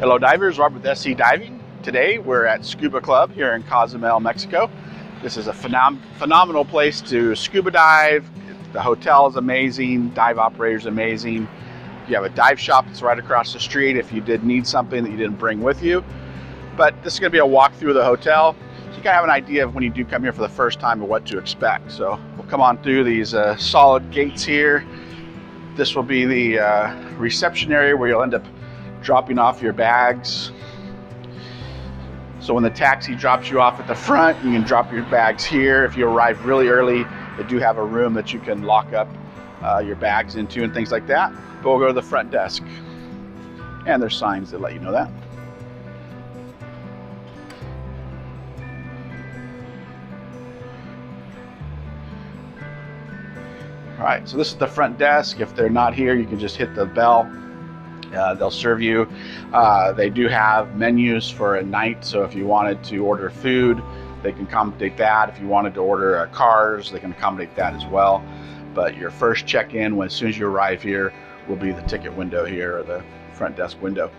Hello divers, Rob with SCDiving. Today we're at Scuba Club here in Cozumel, Mexico. This is a phenomenal place to scuba dive. The hotel is amazing, dive operator is amazing. You have a dive shop that's right across the street if you did need something that you didn't bring with you. But this is going to be a walk through the hotel, so you can have an idea of when you do come here for the first time of what to expect. So we'll come on through these solid gates here. This will be the reception area where you'll end up dropping off your bags. So when the taxi drops you off at the front, you can drop your bags here. If you arrive really early, they do have a room that you can lock up your bags into and things like that. But we'll go to the front desk. And there's signs that let you know that. All right, so this is the front desk. If they're not here, you can just hit the bell. They'll serve you. They do have menus for a night, so if you wanted to order food, they can accommodate that. If you wanted to order cars, they can accommodate that as well. But your first check-in, as soon as you arrive here, will be the ticket window here, or the front desk window.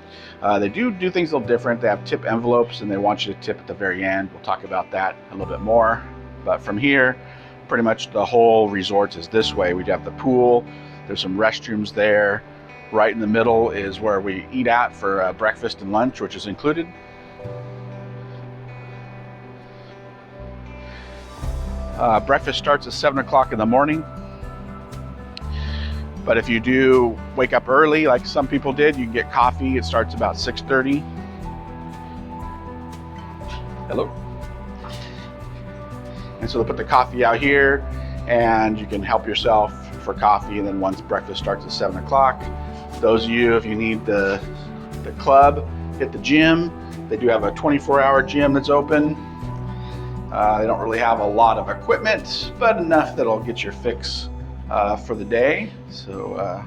They do things a little different. They have tip envelopes, and they want you to tip at the very end. We'll talk about that a little bit more. But from here, pretty much the whole resort is this way. We have the pool. There's some restrooms there. Right in the middle is where we eat at for breakfast and lunch, which is included. Breakfast starts at 7 o'clock in the morning. But if you do wake up early, like some people did, you can get coffee. It starts about 6:30. Hello. And so they'll put the coffee out here, and you can help yourself for coffee. And then once breakfast starts at 7 o'clock, those of you, if you need the club, hit the gym. They do have a 24-hour gym that's open. They don't really have a lot of equipment, but enough that'll get your fix for the day. So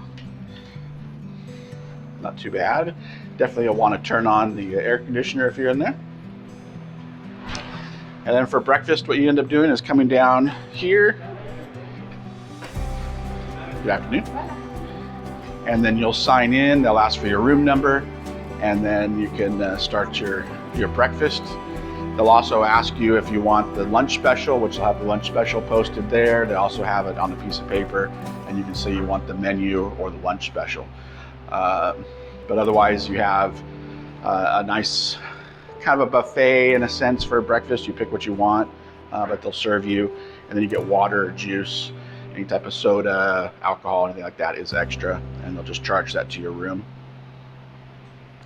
not too bad. Definitely you'll want to turn on the air conditioner if you're in there. And then for breakfast, what you end up doing is coming down here. Good afternoon. And then you'll sign in. They'll ask for your room number, and then you can start your breakfast. They'll also ask you if you want the lunch special, which will have the lunch special posted there. They also have it on a piece of paper, and you can say you want the menu or the lunch special. But otherwise, you have a nice kind of a buffet in a sense for breakfast. You pick what you want, but they'll serve you, and then you get water or juice. Any type of soda, alcohol, anything like that is extra, and they'll just charge that to your room.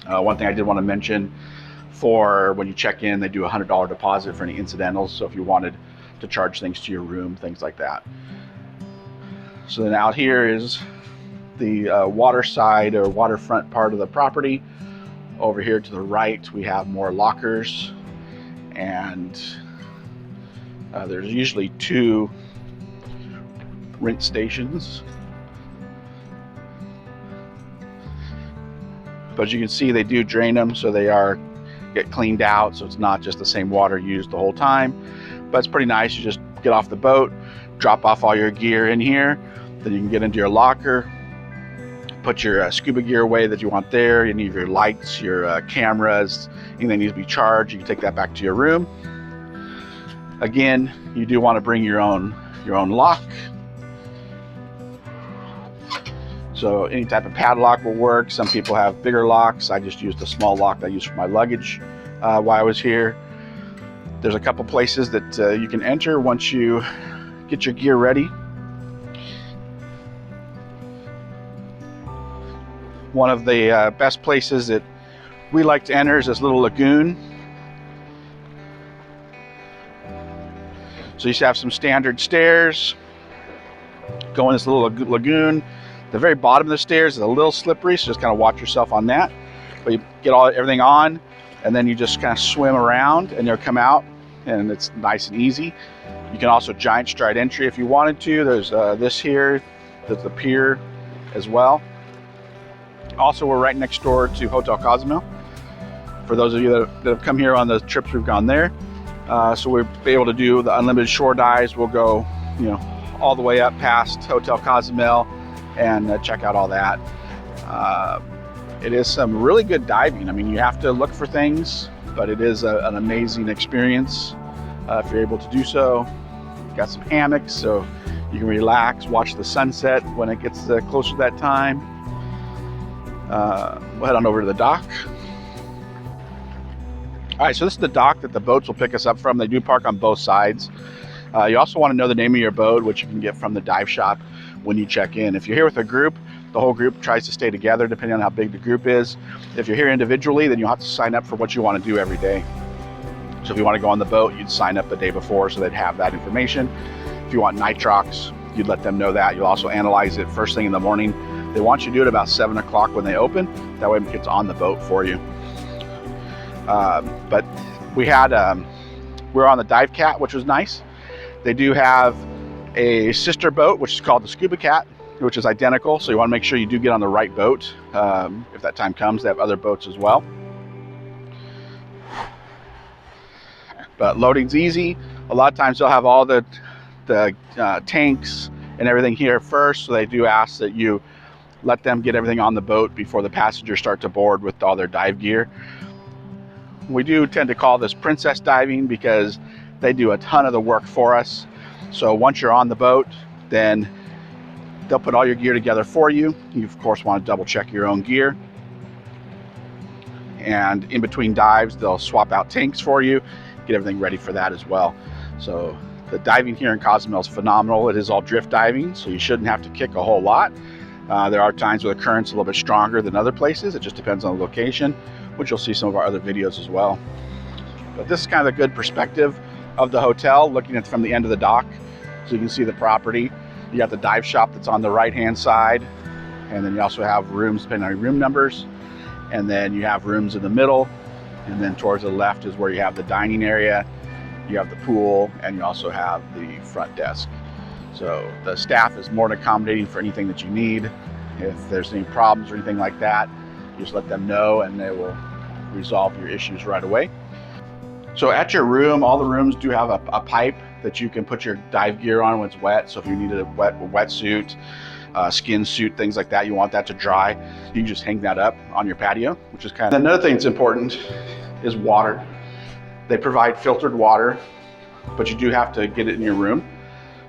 One thing I did want to mention, for when you check in, they do a $100 deposit for any incidentals, so if you wanted to charge things to your room, things like that. So then out here is the water side or waterfront part of the property. Over here to the right, we have more lockers, and there's usually 2 rinse stations. But as you can see, they do drain them, so they get cleaned out, so it's not just the same water used the whole time. But it's pretty nice. You just get off the boat, drop off all your gear in here, then you can get into your locker, put your scuba gear away that you want there, any of your lights, your cameras, anything that needs to be charged, you can take that back to your room. Again, you do want to bring your own lock. So any type of padlock will work. Some people have bigger locks. I just used a small lock that I used for my luggage while I was here. There's a couple places that you can enter once you get your gear ready. One of the best places that we like to enter is this little lagoon. So you should have some standard stairs. Go in this little lagoon. The very bottom of the stairs is a little slippery, so just kind of watch yourself on that. But you get everything on, and then you just kind of swim around, and you'll come out, and it's nice and easy. You can also giant stride entry if you wanted to. There's this here, there's the pier as well. Also, we're right next door to Hotel Cozumel. For those of you that have come here on the trips we've gone there, so we'll be able to do the unlimited shore dives. We'll go, all the way up past Hotel Cozumel and check out all that. It is some really good diving. I mean, you have to look for things, but it is an amazing experience if you're able to do so. Got some hammocks, so you can relax, watch the sunset when it gets closer to that time. We'll head on over to the dock. All right, so this is the dock that the boats will pick us up from. They do park on both sides. You also want to know the name of your boat, which you can get from the dive shop when you check in. If you're here with a group, the whole group tries to stay together depending on how big the group is. If you're here individually, then you'll have to sign up for what you want to do every day. So if you want to go on the boat, you'd sign up the day before so they'd have that information. If you want nitrox, you'd let them know that. You'll also analyze it first thing in the morning. They want you to do it about 7 o'clock when they open. That way it gets on the boat for you. But we were on the Dive Cat, which was nice. They do have a sister boat, which is called the Scuba Cat, which is identical. So you want to make sure you do get on the right boat. If that time comes, they have other boats as well. But loading's easy. A lot of times they'll have all the tanks and everything here first. So they do ask that you let them get everything on the boat before the passengers start to board with all their dive gear. We do tend to call this princess diving because they do a ton of the work for us. So once you're on the boat, then they'll put all your gear together for you. You of course want to double check your own gear. And in between dives, they'll swap out tanks for you, get everything ready for that as well. So the diving here in Cozumel is phenomenal. It is all drift diving, so you shouldn't have to kick a whole lot. There are times where the current's a little bit stronger than other places. It just depends on the location, which you'll see some of our other videos as well. But this is kind of a good perspective of the hotel, looking at from the end of the dock, so you can see the property. You got the dive shop that's on the right-hand side, and then you also have rooms depending on your room numbers, and then you have rooms in the middle, and then towards the left is where you have the dining area, you have the pool, and you also have the front desk. So the staff is more than accommodating for anything that you need. If there's any problems or anything like that, you just let them know and they will resolve your issues right away. So at your room, all the rooms do have a pipe that you can put your dive gear on when it's wet. So if you need a wetsuit, skin suit, things like that, you want that to dry, you can just hang that up on your patio, which is kind of... Another thing that's important is water. They provide filtered water, but you do have to get it in your room.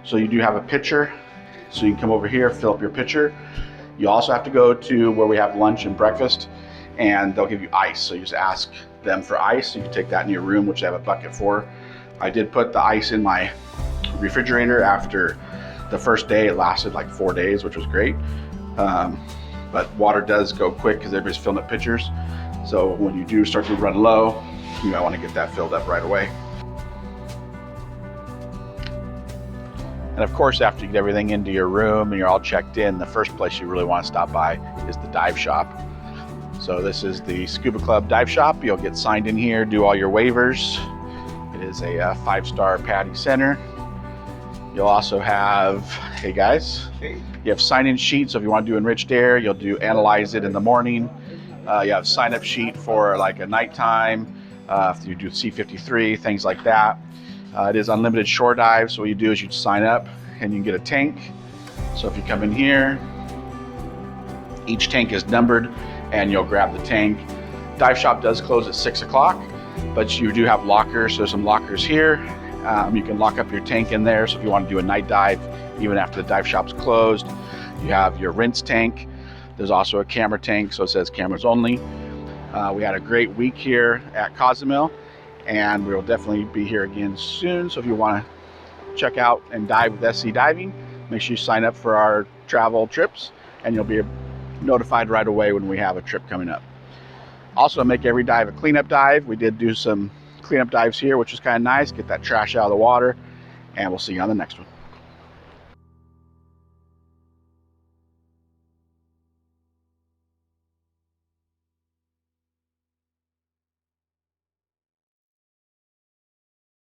So you do have a pitcher, so you can come over here, fill up your pitcher. You also have to go to where we have lunch and breakfast, and they'll give you ice. So you just ask them for ice. You can take that in your room, which they have a bucket for. I did put the ice in my refrigerator after the first day. It lasted like 4 days, which was great. But water does go quick because everybody's filling up pitchers. So when you do start to run low, you might want to get that filled up right away. And of course, after you get everything into your room and you're all checked in, the first place you really want to stop by is the dive shop. So this is the Scuba Club dive shop. You'll get signed in here, do all your waivers. It is a 5-star PADI center. You'll also have, hey guys, you have sign-in sheets. So if you want to do enriched air, you'll do analyze it in the morning. You have sign-up sheet for like a nighttime. If you do C53, things like that. It is unlimited shore dive, so what you do is you sign up and you can get a tank. So if you come in here, each tank is numbered and you'll grab the tank. Dive shop does close at 6 o'clock, but you do have lockers, so there's some lockers here. You can lock up your tank in there, so if you want to do a night dive, even after the dive shop's closed, you have your rinse tank. There's also a camera tank, so it says cameras only. We had a great week here at Cozumel, and we will definitely be here again soon. So if you want to check out and dive with SCDiving, make sure you sign up for our travel trips and you'll be notified right away when we have a trip coming up. Also, make every dive a cleanup dive. We did do some cleanup dives here, which was kind of nice. Get that trash out of the water, and we'll see you on the next one.